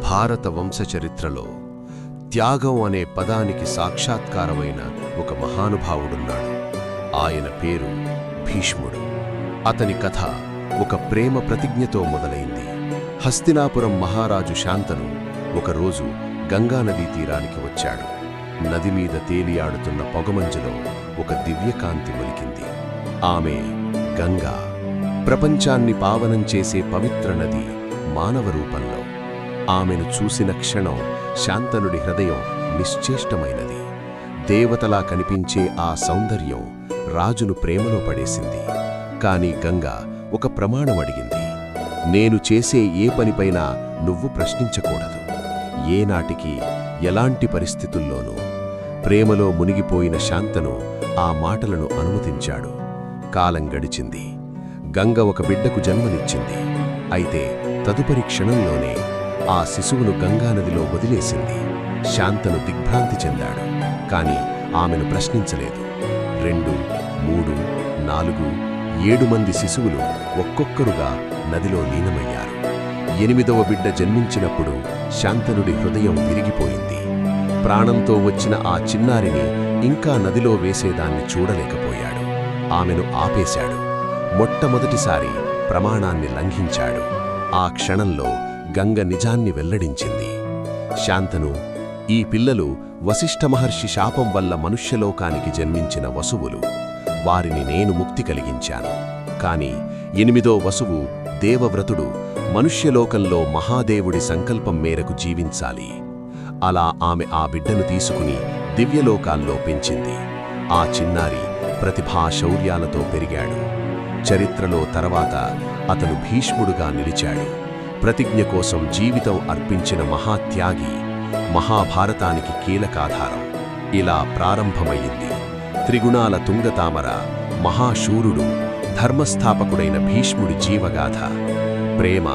భారత వంశచరిత్రలో త్యాగం అనే పదానికి సాక్షాత్కారమైన ఒక మహానుభావుడున్నాడు. ఆయన పేరు భీష్ముడు. అతని కథ ఒక ప్రేమ ప్రతిజ్ఞతో మొదలైంది. హస్తినాపురం మహారాజు శాంతను ఒకరోజు గంగానదీ తీరానికి వచ్చాడు. నది మీద తేలియాడుతున్న పొగమంచులో ఒక దివ్యకాంతి ఒలికింది. ఆమె గంగా, ప్రపంచాన్ని పావనం చేసే పవిత్ర నది మానవ రూపంలో. ఆమెను చూసిన క్షణం శాంతనుడి హృదయం నిశ్చేష్టమైనది. దేవతలా కనిపించే ఆ సౌందర్యం రాజును ప్రేమలో పడేసింది. కాని గంగా ఒక ప్రమాణం అడిగింది. నేను చేసే ఏ పనిపైనా నువ్వు ప్రశ్నించకూడదు. ఏనాటికి ఎలాంటి పరిస్థితుల్లోనూ. ప్రేమలో మునిగిపోయిన శాంతను ఆ మాటలను అనుమతించాడు. కాలం గడిచింది. గంగ ఒక బిడ్డకు జన్మనిచ్చింది. అయితే తదుపరి క్షణంలోనే ఆ శిశువును గంగానదిలో వదిలేసింది. శాంతను దిగ్భ్రాంతి చెందాడు. కాని ఆమెను ప్రశ్నించలేదు. 2, 3, 4, 7 మంది శిశువులు ఒక్కొక్కరుగా నదిలో లీనమయ్యారు. 8వ బిడ్డ జన్మించినప్పుడు శాంతనుడి హృదయం విరిగిపోయింది. ప్రాణంతో వచ్చిన ఆ చిన్నారిని ఇంకా నదిలో వేసేదాన్ని చూడలేకపోయాడు. ఆమెను ఆపేశాడు. మొట్టమొదటిసారి ప్రమాణాన్ని లంఘించాడు. ఆ క్షణంలో గంగ నిజాన్ని వెల్లడించింది. శాంతను, ఈ పిల్లలు వశిష్ఠ మహర్షి శాపం వల్ల మనుష్యలోకానికి జన్మించిన వసువులు. వారిని నేను ముక్తి కలిగించాను. కాని 8వ వసువు దేవవ్రతుడు మనుష్యలోకంలో మహాదేవుడి సంకల్పం మేరకు జీవించాలి. అలా ఆమె ఆ బిడ్డను తీసుకుని దివ్యలోకాల్లో పెంచింది. ఆ చిన్నారి ప్రతిభా శౌర్యాలతో పెరిగాడు. చరిత్రలో తర్వాత అతను భీష్ముడుగా నిలిచాడు. ప్రతిజ్ఞ కోసం జీవితం అర్పించిన మహాత్యాగి, మహాభారతానికి కీలకాధారం. ఇలా ప్రారంభమయ్యింది త్రిగుణాల తుంగతామర, మహాశూరుడు, ధర్మస్థాపకుడైన భీష్ముడి జీవగాథ. ప్రేమ,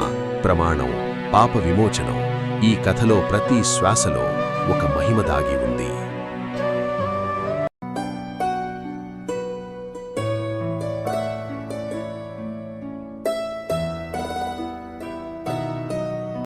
ప్రమాణం, పాప విమోచనం. ఈ కథలో ప్రతి శ్వాసలో ఒక మహిమ దాగి ఉంది.